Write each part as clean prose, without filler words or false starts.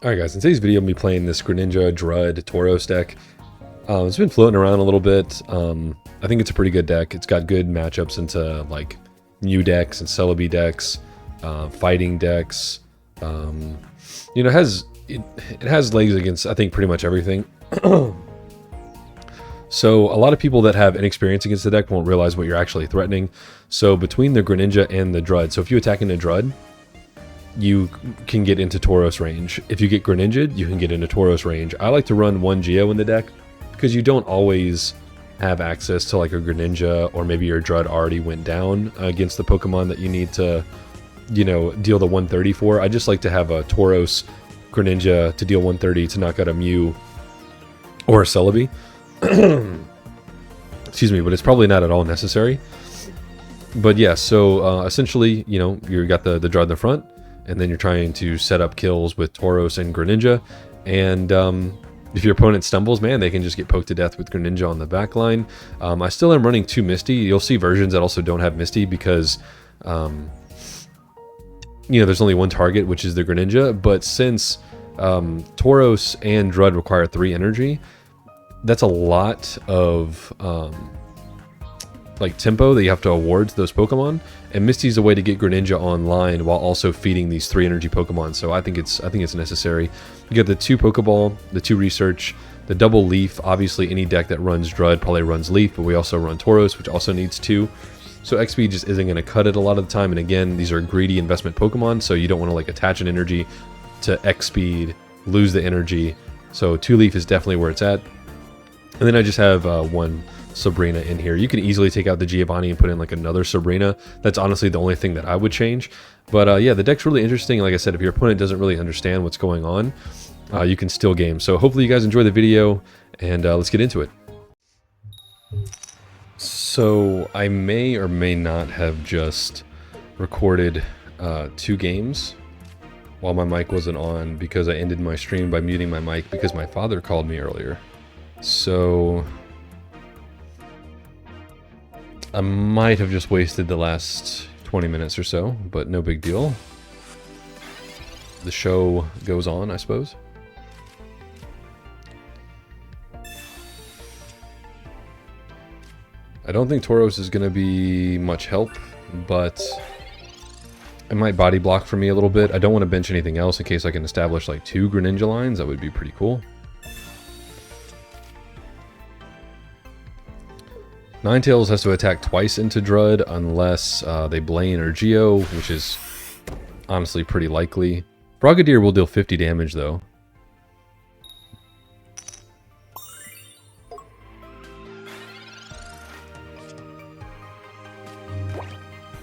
Alright guys, in today's video I'm going to be playing this Greninja Drud Tauros deck. It's been floating around a little bit. I think it's a pretty good deck. It's got good matchups into like new decks and Celebi decks, fighting decks. You know, it has legs against I think pretty much everything. So a lot of people that have inexperience against the deck won't realize what you're actually threatening. So between the Greninja and the Drud, so if you attack into Drud, you can get into Tauros range. If you get Greninja, you can get into Tauros range. I like to run one Geo in the deck because you don't always have access to like a Greninja, or maybe your Drud already went down against the Pokemon that you need to, you know, deal the 130 for. I just like to have a Tauros Greninja to deal 130 to knock out a Mew or a Celebi. Excuse me, but it's probably not at all necessary. But yeah, so essentially, you know, you got the Drud in the front, and then you're trying to set up kills with Tauros and Greninja. And if your opponent stumbles, man, they can just get poked to death with Greninja on the back line. I still am running 2 Misty. You'll see versions that also don't have Misty because, you know, there's only one target, which is the Greninja. But since Tauros and Drud require 3 energy, that's a lot of like tempo that you have to award to those Pokemon, and Misty's a way to get Greninja online while also feeding these 3 energy Pokemon. So I think it's necessary. You get the 2 Pokeball, the 2 Research, the double Leaf. Obviously, any deck that runs Drud probably runs Leaf, but we also run Tauros, which also needs 2. So XP just isn't going to cut it a lot of the time. And again, these are greedy investment Pokemon, so you don't want to like attach an energy to X speed, lose the energy. So 2 Leaf is definitely where it's at. And then I just have 1 Sabrina in here. You can easily take out the Giovanni and put in like another Sabrina. That's honestly the only thing that I would change. But yeah, the deck's really interesting. Like I said, if your opponent doesn't really understand what's going on, you can still game. So hopefully you guys enjoy the video, and let's get into it. So I may or may not have just recorded 2 games while my mic wasn't on, because I ended my stream by muting my mic because my father called me earlier. So I might have just wasted the last 20 minutes or so, but no big deal. The show goes on, I suppose. I don't think Tauros is going to be much help, but it might body block for me a little bit. I don't want to bench anything else in case I can establish like 2 Greninja lines. That would be pretty cool. Ninetales has to attack twice into Drud unless they Blaine or Geo, which is honestly pretty likely. Frogadier will deal 50 damage though.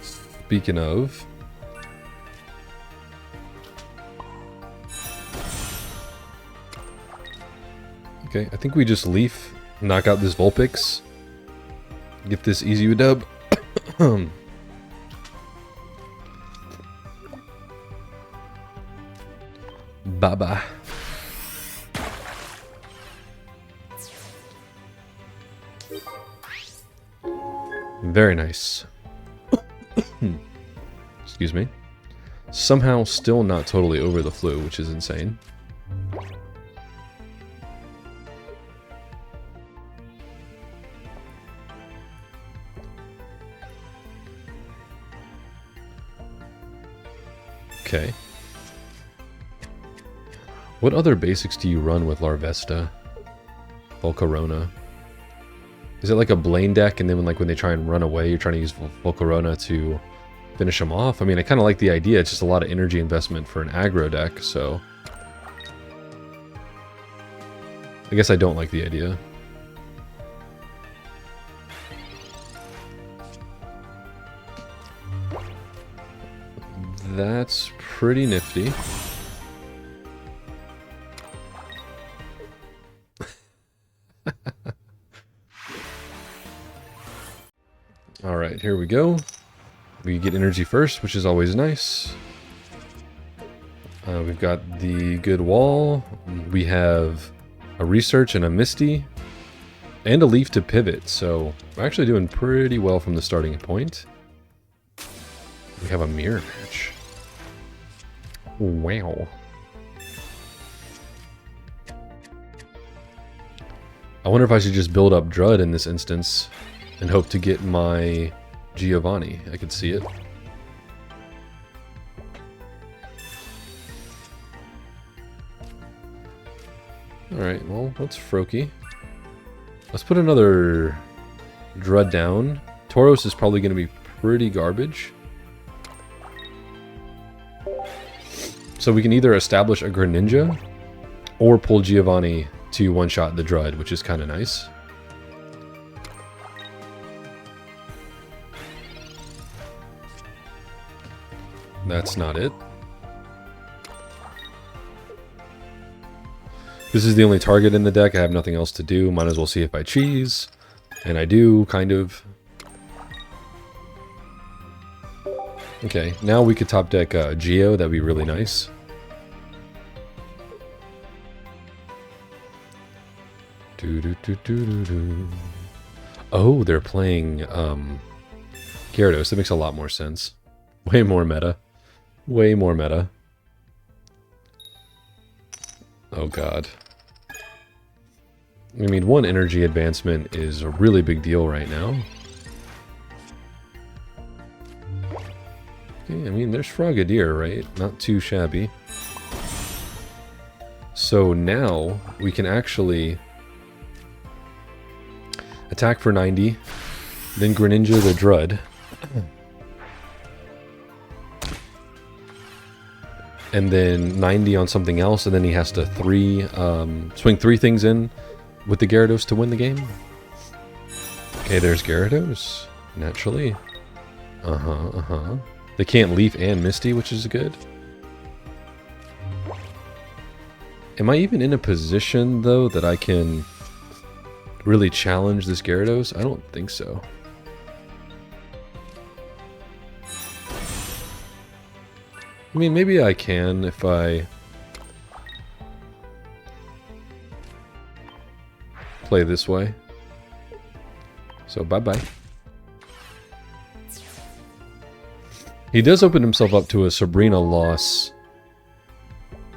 Speaking of, okay, I think we just Leaf, knock out this Vulpix. Get this easy dub. Bye-bye. Very nice. Excuse me. Somehow still not totally over the flu, which is insane. Okay. What other basics do you run with Larvesta? Volcarona. Is it like a Blaine deck, and then when they try and run away, you're trying to use Volcarona to finish them off? I mean, I kind of like the idea. It's just a lot of energy investment for an aggro deck, so I guess I don't like the idea. That's pretty nifty. Alright, here we go. We get energy first, which is always nice. We've got the good wall. We have a Research and a Misty. And a Leaf to pivot, so we're actually doing pretty well from the starting point. We have a mirror match. Wow. I wonder if I should just build up Drud in this instance and hope to get my Giovanni. I could see it. Alright, well, that's Froakie. Let's put another Drud down. Tauros is probably going to be pretty garbage. So we can either establish a Greninja or pull Giovanni to one-shot the Drud, which is kind of nice. That's not it. This is the only target in the deck. I have nothing else to do. Might as well see if I cheese. And I do, kind of. Okay, now we could top deck Geo. That'd be really nice. Oh, they're playing Gyarados. That makes a lot more sense. Way more meta. Way more meta. Oh god. I mean, one energy advancement is a really big deal right now. Okay, I mean, there's Frogadier, right? Not too shabby. So now we can actually attack for 90, then Greninja the Drud. And then 90 on something else, and then he has to swing 3 things in with the Gyarados to win the game. Okay, there's Gyarados, naturally. They can't Leaf and Misty, which is good. Am I even in a position, though, that I can really challenge this Gyarados? I don't think so. I mean, maybe I can if I play this way. So, bye-bye. He does open himself up to a Sabrina loss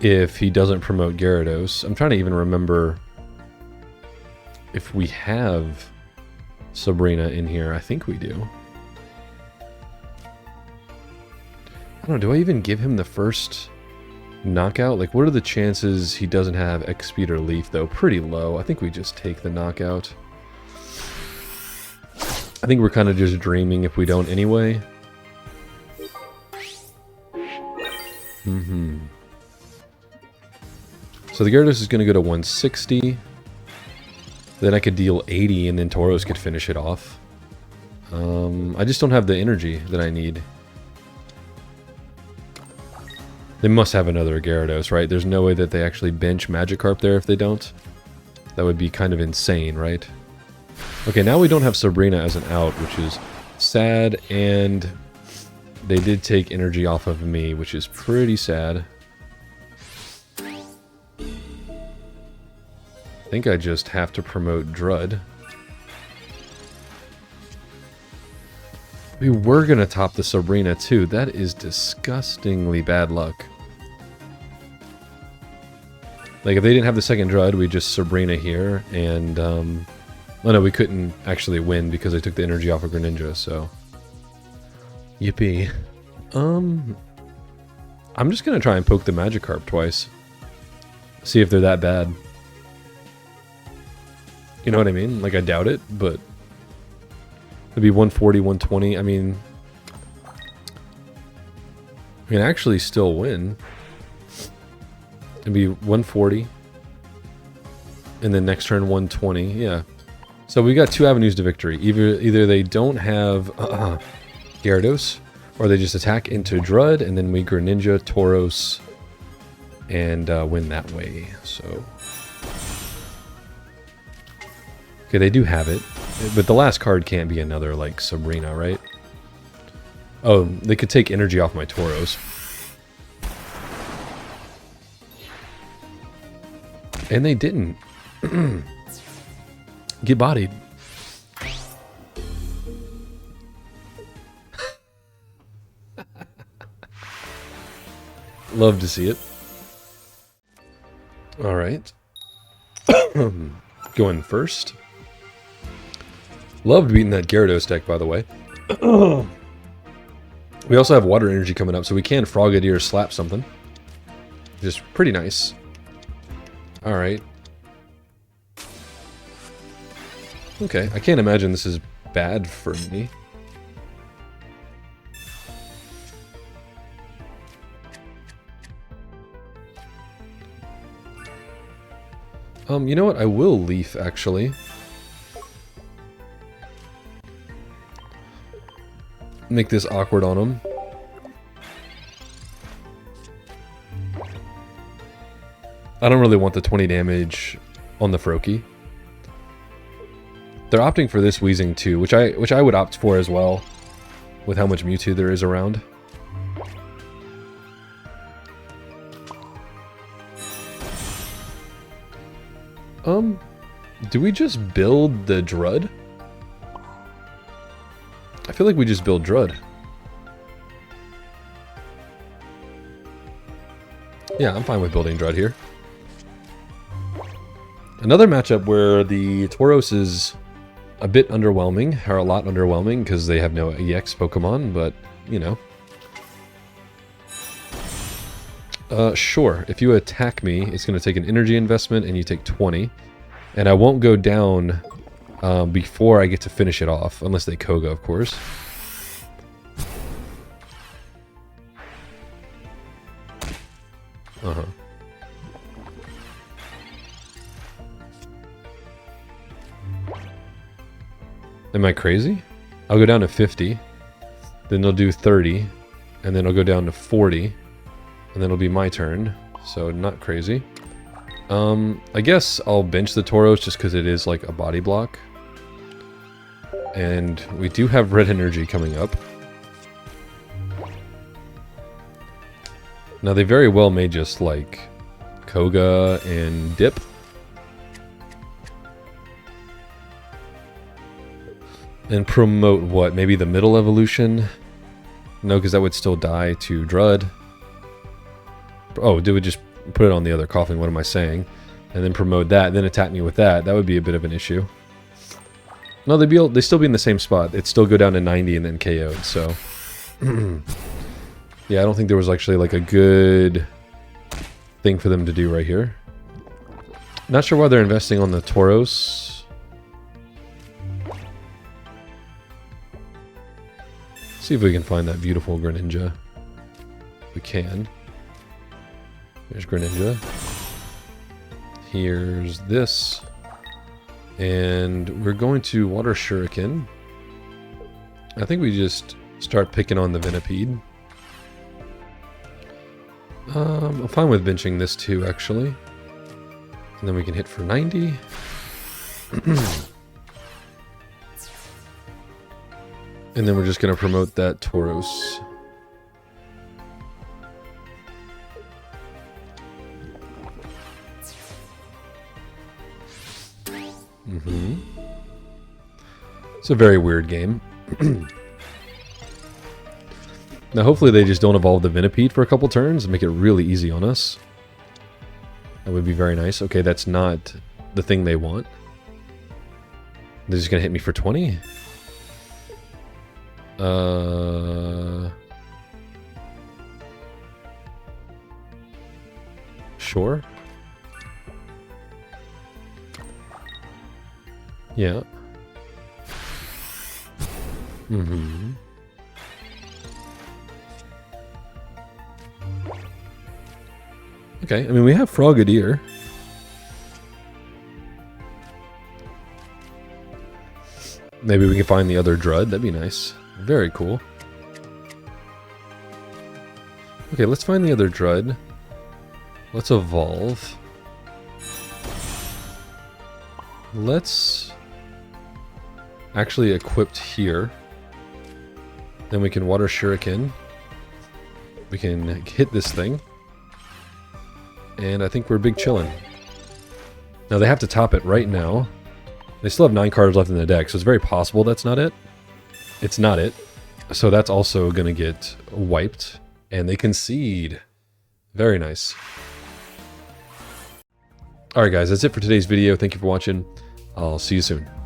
if he doesn't promote Gyarados. I'm trying to even remember if we have Sabrina in here. I think we do. I don't know, do I even give him the first knockout? Like, what are the chances he doesn't have X-Speed or Leaf, though? Pretty low. I think we just take the knockout. I think we're kind of just dreaming if we don't anyway. So the Gyarados is going to go to 160. Then I could deal 80 and then Tauros could finish it off. I just don't have the energy that I need. They must have another Gyarados, right? There's no way that they actually bench Magikarp there if they don't. That would be kind of insane, right? Okay, now we don't have Sabrina as an out, which is sad, and they did take energy off of me, which is pretty sad. I think I just have to promote Drud. We were going to top the Sabrina too. That is disgustingly bad luck. Like, if they didn't have the second Drud, we'd just Sabrina here, and, oh no, we couldn't actually win because they took the energy off of Greninja, so. Yippee. I'm just gonna try and poke the Magikarp twice. See if they're that bad. You know what I mean? Like, I doubt it, but it'd be 140, 120. I mean, we can actually still win. It'd be 140. And then next turn 120. Yeah. So we got 2 avenues to victory. Either they don't have Gyarados, or they just attack into Drud, and then we Greninja, Tauros, and win that way. So. Okay, they do have it. But the last card can't be another, like, Sabrina, right? Oh, they could take energy off my Tauros. And they didn't. Get bodied. Love to see it. Alright. going first. Loved beating that Gyarados deck, by the way. We also have Water Energy coming up, so we can Frogadier slap something. Just pretty nice. Alright. Okay, I can't imagine this is bad for me. You know what? I will Leaf, actually. Make this awkward on him. I don't really want the 20 damage on the Froakie. They're opting for this Weezing too, which I would opt for as well, with how much Mewtwo there is around. Do we just build the Drud? I feel like we just build Drud. Yeah, I'm fine with building Drud here. Another matchup where the Tauros is a bit underwhelming, or a lot underwhelming, because they have no EX Pokemon, but, you know. Sure, if you attack me, it's going to take an energy investment, and you take 20. And I won't go down before I get to finish it off, unless they Koga, of course. Uh-huh. Am I crazy? I'll go down to 50, then they'll do 30, and then I'll go down to 40, and then it'll be my turn, so not crazy. I guess I'll bench the Tauros just because it is like a body block. And we do have red energy coming up. Now they very well may just like Koga and dip. And promote what? Maybe the middle evolution? No, because that would still die to Drud. Oh, do we just put it on the other Coughing? What am I saying? And then promote that, then attack me with that. That would be a bit of an issue. No, they'd still be in the same spot. It'd still go down to 90 and then KO'd, so... yeah, I don't think there was actually like a good thing for them to do right here. Not sure why they're investing on the Tauros. See if we can find that beautiful Greninja. We can. There's Greninja. Here's this. And we're going to Water Shuriken. I think we just start picking on the Venipede. I'm fine with benching this too, actually. And then we can hit for 90. And then we're just going to promote that Tauros. It's a very weird game. Now hopefully they just don't evolve the Venipede for a couple turns and make it really easy on us. That would be very nice. Okay, that's not the thing they want. They're just gonna hit me for 20? Sure. Yeah. Okay, I mean, we have Frogadier. Maybe we can find the other Drud. That'd be nice. Very cool. Okay, let's find the other Drud. Let's evolve. Let's actually equipped here. Then we can Water Shuriken. We can hit this thing. And I think we're big chillin'. Now they have to top it right now. They still have 9 cards left in the deck, so it's very possible that's not it. It's not it. So that's also going to get wiped. And they concede. Very nice. All right, guys, that's it for today's video. Thank you for watching. I'll see you soon.